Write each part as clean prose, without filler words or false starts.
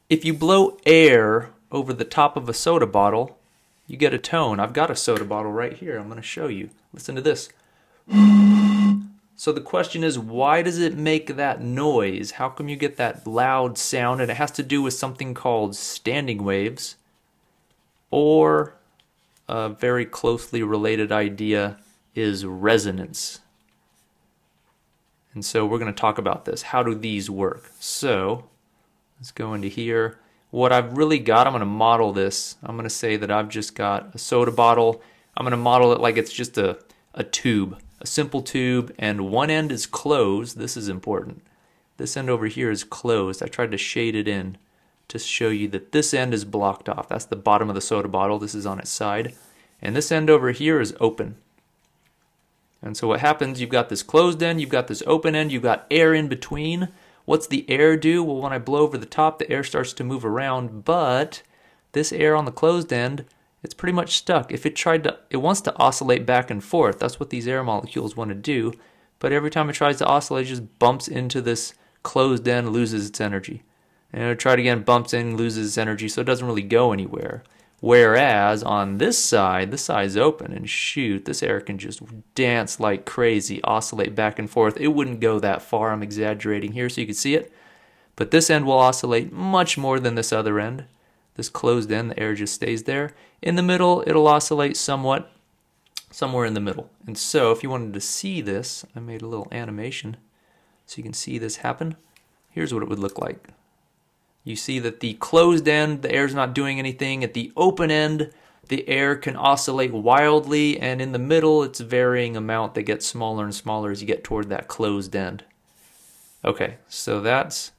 If you blow air over the top of a soda bottle, you get a tone. I've got a soda bottle right here. I'm going to show you. Listen to this. So the question is, why does it make that noise? How come you get that loud sound? And it has to do with something called standing waves, or a very closely related idea is resonance. And so we're going to talk about this. How do these work? So let's go into here. What I've really got, I'm going to model this. I'm going to say that I've just got a soda bottle. I'm going to model it like it's just a tube, a simple tube, and one end is closed. This is important. This end over here is closed. I tried to shade it in to show you that this end is blocked off. That's the bottom of the soda bottle. This is on its side. And this end over here is open. And so what happens, you've got this closed end, you've got this open end, you've got air in between. What's the air do? Well, when I blow over the top, the air starts to move around, but this air on the closed end, it's pretty much stuck. If it wants to oscillate back and forth. That's what these air molecules want to do. But every time it tries to oscillate, it just bumps into this closed end, loses its energy. And it'll try it again, bumps in, loses its energy, so it doesn't really go anywhere. Whereas on this side's open, and shoot, this air can just dance like crazy, oscillate back and forth. It wouldn't go that far. I'm exaggerating here so you can see it. But this end will oscillate much more than this other end. This closed end, the air just stays there. In the middle, it'll oscillate somewhat, somewhere in the middle. And so if you wanted to see this, I made a little animation so you can see this happen. Here's what it would look like. You see that the closed end, the air's not doing anything. At the open end, the air can oscillate wildly, and in the middle, it's a varying amount that gets smaller and smaller as you get toward that closed end. Okay, so that's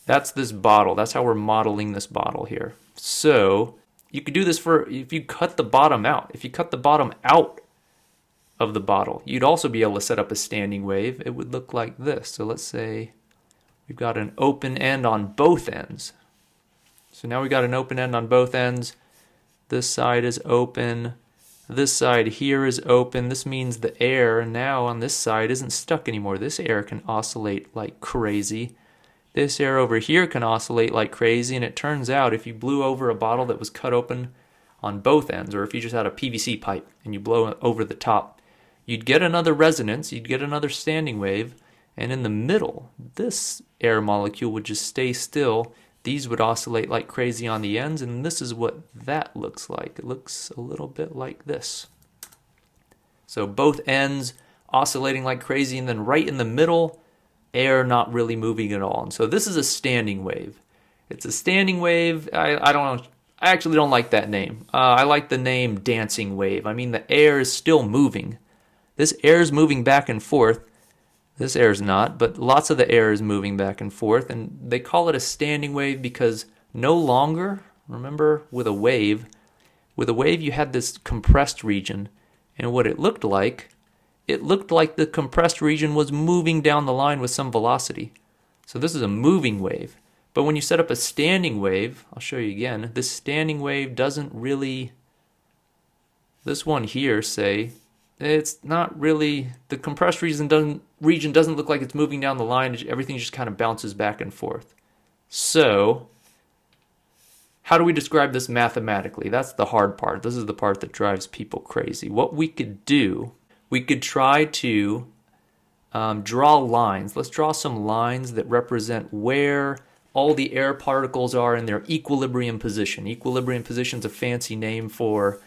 this bottle. That's how we're modeling this bottle here. So you could do this if you cut the bottom out. If you cut the bottom out of the bottle, you'd also be able to set up a standing wave. It would look like this. So let's say we've got an open end on both ends. So now we've got an open end on both ends. This side is open. This side here is open. This means the air now on this side isn't stuck anymore. This air can oscillate like crazy. This air over here can oscillate like crazy. And it turns out if you blew over a bottle that was cut open on both ends, or if you just had a PVC pipe and you blow over the top, you'd get another resonance, you'd get another standing wave. And in the middle, this air molecule would just stay still. These would oscillate like crazy on the ends, and this is what that looks like. It looks a little bit like this. So both ends oscillating like crazy, and then right in the middle, air not really moving at all. And so this is a standing wave. It's a standing wave. I actually don't like that name. I like the name dancing wave. I mean, the air is still moving. This air is moving back and forth. This air is not, but lots of the air is moving back and forth, and they call it a standing wave because no longer, remember with a wave you had this compressed region, and what it looked like the compressed region was moving down the line with some velocity. So this is a moving wave. But when you set up a standing wave, I'll show you again, this standing wave doesn't really, this one here, say, it's not really, the compressed region doesn't look like it's moving down the line. Everything just kind of bounces back and forth. So how do we describe this mathematically? That's the hard part. This is the part that drives people crazy. What we could do, we could try to draw lines. Let's draw some lines that represent where all the air particles are in their equilibrium position. Equilibrium position is a fancy name for,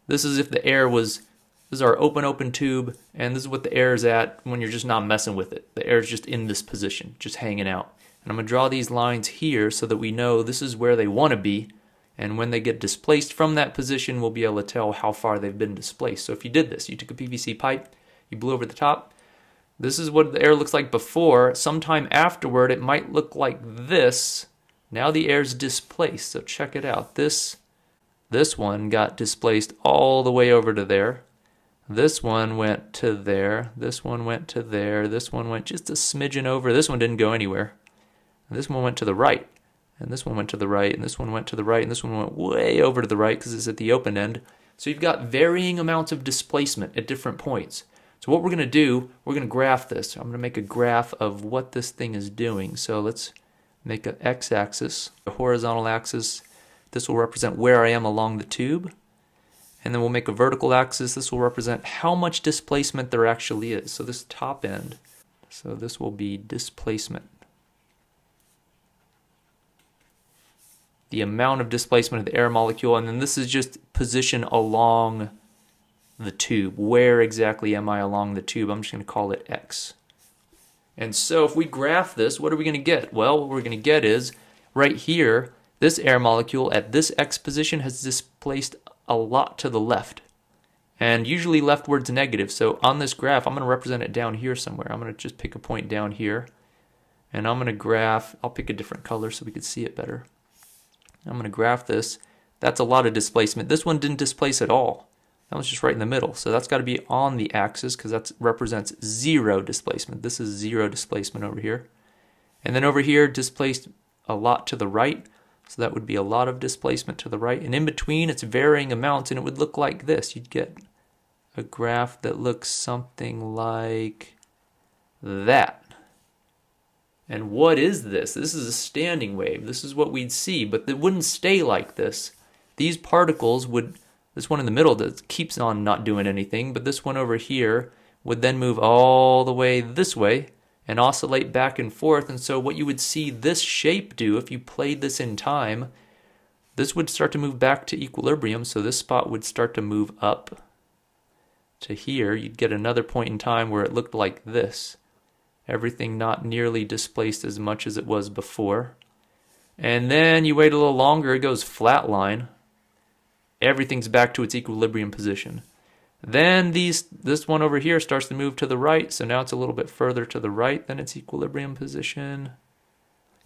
this is if the air was, this is our open tube, and this is what the air is at when you're just not messing with it. The air is just in this position, just hanging out. And I'm going to draw these lines here so that we know this is where they want to be, and when they get displaced from that position, we'll be able to tell how far they've been displaced. So if you did this, you took a PVC pipe, you blew over the top, this is what the air looks like before. Sometime afterward, it might look like this. Now the air's displaced, so check it out. This one got displaced all the way over to there. This one went to there, this one went to there, this one went just a smidgen over, this one didn't go anywhere. And this one went to the right, and this one went to the right, and this one went to the right, and this one went way over to the right because it's at the open end. So you've got varying amounts of displacement at different points. So what we're going to do, we're going to graph this. I'm going to make a graph of what this thing is doing. So let's make an x-axis, a horizontal axis. This will represent where I am along the tube. And then we'll make a vertical axis. This will represent how much displacement there actually is. So this top end, so this will be displacement. The amount of displacement of the air molecule, and then this is just position along the tube. Where exactly am I along the tube? I'm just going to call it x. And so if we graph this, what are we going to get? Well, what we're going to get is right here, this air molecule at this x position has displaced a lot to the left. And usually leftward's negative. So on this graph, I'm going to represent it down here somewhere. I'm going to just pick a point down here. And I'm going to graph, I'll pick a different color so we can see it better. I'm going to graph this. That's a lot of displacement. This one didn't displace at all. That one's just right in the middle. So that's got to be on the axis because that represents zero displacement. This is zero displacement over here. And then over here, displaced a lot to the right. So that would be a lot of displacement to the right. And in between, it's varying amounts, and it would look like this. You'd get a graph that looks something like that. And what is this? This is a standing wave. This is what we'd see, but it wouldn't stay like this. These particles would, this one in the middle that keeps on not doing anything, but this one over here would then move all the way this way and oscillate back and forth. And so what you would see this shape do if you played this in time, this would start to move back to equilibrium. So this spot would start to move up to here. You'd get another point in time where it looked like this. Everything not nearly displaced as much as it was before. And then you wait a little longer, it goes flatline. Everything's back to its equilibrium position. Then this one over here starts to move to the right, so now it's a little bit further to the right than its equilibrium position.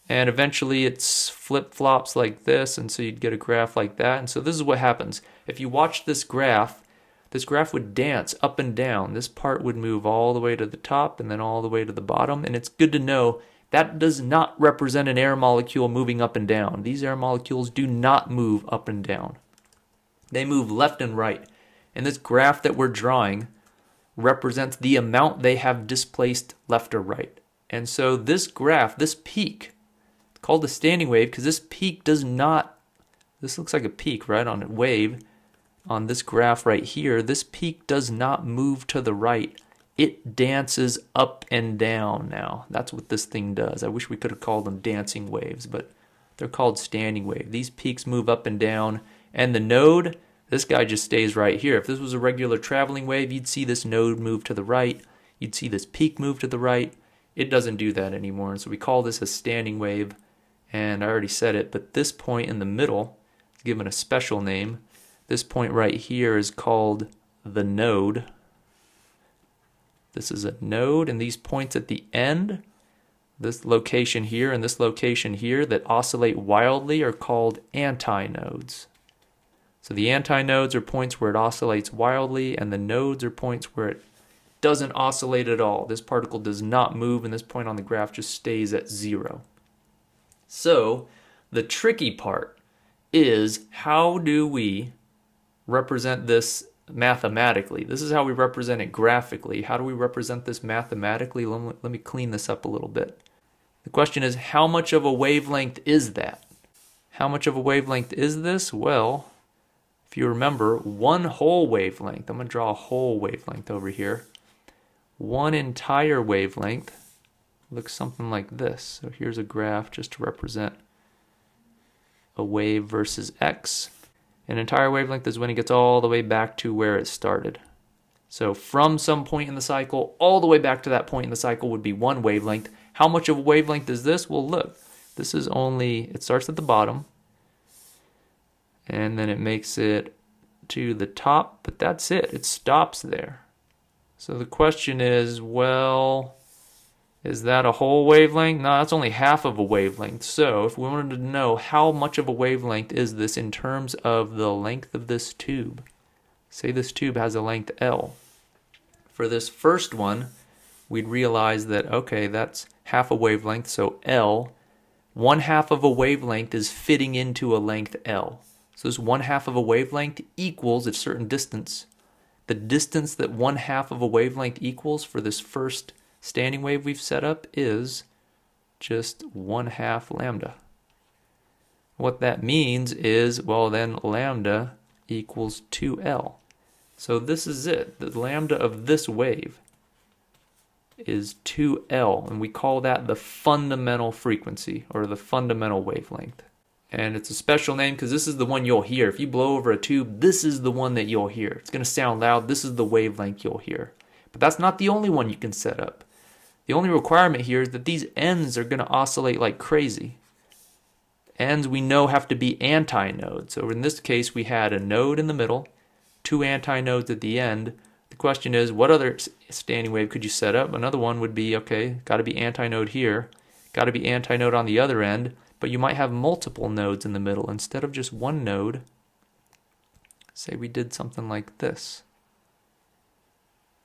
And eventually it's flip-flops like this, and so you'd get a graph like that. And so this is what happens. If you watch this graph would dance up and down. This part would move all the way to the top and then all the way to the bottom. And it's good to know that does not represent an air molecule moving up and down. These air molecules do not move up and down. They move left and right. And this graph that we're drawing represents the amount they have displaced left or right. And so this graph, this peak, it's called a standing wave because this peak does not, this looks like a peak, right, on a wave. On this graph right here, this peak does not move to the right. It dances up and down now. That's what this thing does. I wish we could have called them dancing waves, but they're called standing wave. These peaks move up and down, and the node, this guy just stays right here. If this was a regular traveling wave, you'd see this node move to the right. You'd see this peak move to the right. It doesn't do that anymore, and so we call this a standing wave, and I already said it, but this point in the middle is given a special name. This point right here is called the node. This is a node, and these points at the end, this location here and this location here that oscillate wildly are called antinodes. So the antinodes are points where it oscillates wildly, and the nodes are points where it doesn't oscillate at all. This particle does not move, and this point on the graph just stays at zero. So the tricky part is, how do we represent this mathematically? This is how we represent it graphically. How do we represent this mathematically? Let me clean this up a little bit. The question is, how much of a wavelength is that? How much of a wavelength is this? Well, if you remember, one whole wavelength, I'm going to draw a whole wavelength over here. One entire wavelength looks something like this. So here's a graph just to represent a wave versus x. An entire wavelength is when it gets all the way back to where it started. So from some point in the cycle, all the way back to that point in the cycle would be one wavelength. How much of a wavelength is this? Well, look, this is only, it starts at the bottom, and then it makes it to the top, but that's it. It stops there. So the question is, well, is that a whole wavelength? No, that's only half of a wavelength. So if we wanted to know how much of a wavelength is this in terms of the length of this tube, say this tube has a length L. For this first one, we'd realize that, okay, that's half a wavelength, so L, 1/2 of a wavelength is fitting into a length L. So this 1/2 of a wavelength equals a certain distance. The distance that 1/2 of a wavelength equals for this first standing wave we've set up is just 1/2 lambda. What that means is, well, then lambda equals 2L. So this is it. The lambda of this wave is 2L, and we call that the fundamental frequency, or the fundamental wavelength. And it's a special name because this is the one you'll hear. If you blow over a tube, this is the one that you'll hear. It's going to sound loud. This is the wavelength you'll hear. But that's not the only one you can set up. The only requirement here is that these ends are going to oscillate like crazy. Ends we know have to be antinodes. So in this case, we had a node in the middle, 2 antinodes at the end. The question is, what other standing wave could you set up? Another one would be, okay, got to be antinode here, got to be antinode on the other end, but you might have multiple nodes in the middle instead of just one node. Say we did something like this.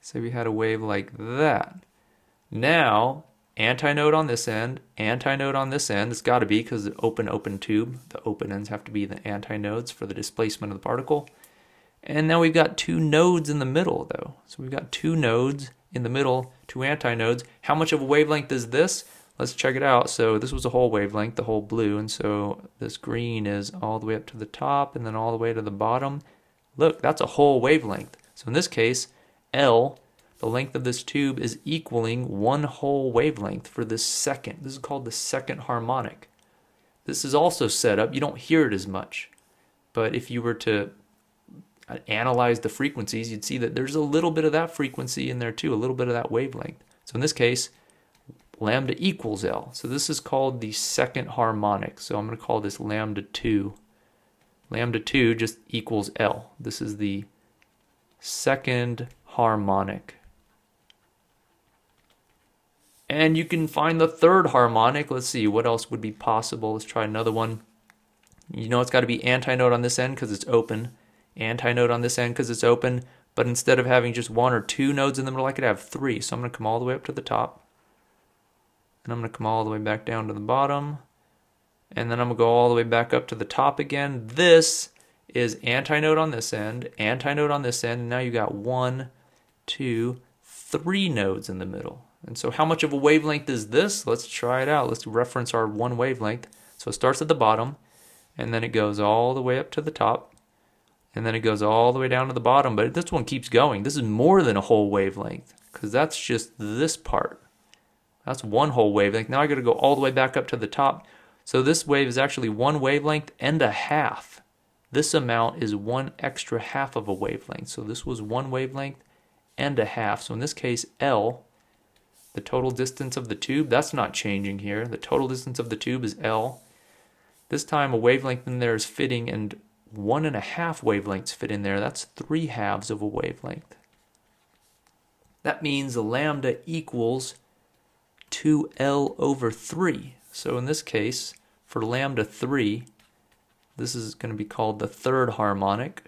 Say we had a wave like that. Now, antinode on this end, antinode on this end. It's got to be because the open tube, the open ends have to be the antinodes for the displacement of the particle. And now we've got 2 nodes in the middle, though. So we've got 2 nodes in the middle, 2 antinodes. How much of a wavelength is this? Let's check it out. So this was a whole wavelength, the whole blue, and so this green is all the way up to the top and then all the way to the bottom. Look, that's a whole wavelength. So in this case, L, the length of this tube, is equaling 1 whole wavelength for this second. This is called the second harmonic. This is also set up, you don't hear it as much, but if you were to analyze the frequencies, you'd see that there's a little bit of that frequency in there too, a little bit of that wavelength. So in this case, lambda equals L. So this is called the second harmonic. So I'm going to call this lambda 2. Lambda 2 just equals L. This is the second harmonic. And you can find the third harmonic. Let's see, what else would be possible? Let's try another one. You know it's got to be antinode on this end because it's open. Antinode on this end because it's open. But instead of having just 1 or 2 nodes in the middle, I could have 3. So I'm going to come all the way up to the top. And I'm going to come all the way back down to the bottom. And then I'm going to go all the way back up to the top again. This is antinode on this end, antinode on this end, and now you got 1, 2, 3 nodes in the middle. And so how much of a wavelength is this? Let's try it out. Let's reference our 1 wavelength. So it starts at the bottom, and then it goes all the way up to the top, and then it goes all the way down to the bottom. But this one keeps going. This is more than a whole wavelength, because that's just this part. That's 1 whole wavelength. Now I got to go all the way back up to the top. So this wave is actually 1 wavelength and a half. This amount is 1 extra half of a wavelength. So this was 1 wavelength and a half. So in this case, L, the total distance of the tube, that's not changing here. The total distance of the tube is L. This time a wavelength in there is fitting, and 1.5 wavelengths fit in there. That's 3 halves of a wavelength. That means lambda equals 2L over 3. So in this case, for lambda 3, this is going to be called the third harmonic.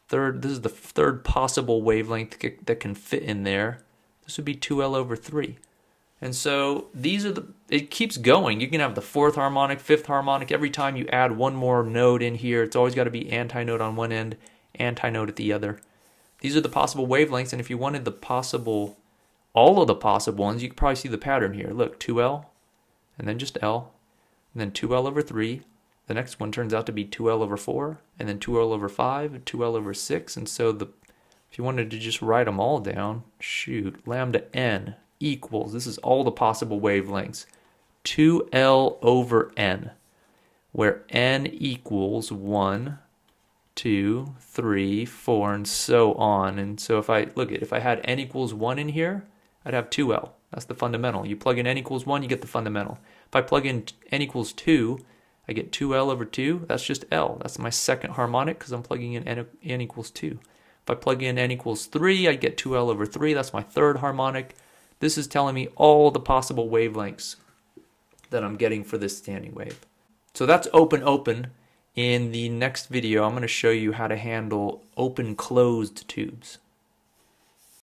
This is the third possible wavelength that can fit in there. This would be 2L over 3. And so these are it keeps going. You can have the 4th harmonic, 5th harmonic. Every time you add 1 more node in here, it's always got to be antinode on one end, antinode at the other. These are the possible wavelengths, and if you wanted all of the possible ones, you can probably see the pattern here. Look, 2L, and then just L, and then 2L over 3. The next one turns out to be 2L over 4, and then 2L over 5, and 2L over 6. And so if you wanted to just write them all down, shoot, lambda n equals, this is all the possible wavelengths, 2L over n, where n equals 1, 2, 3, 4, and so on. And so if I had n equals 1 in here, I'd have 2L. That's the fundamental. You plug in n equals 1, you get the fundamental. If I plug in n equals 2, I get 2L over 2. That's just L. That's my second harmonic because I'm plugging in n equals 2. If I plug in n equals 3, I get 2L over 3. That's my third harmonic. This is telling me all the possible wavelengths that I'm getting for this standing wave. So that's open. In the next video, I'm going to show you how to handle open-closed tubes.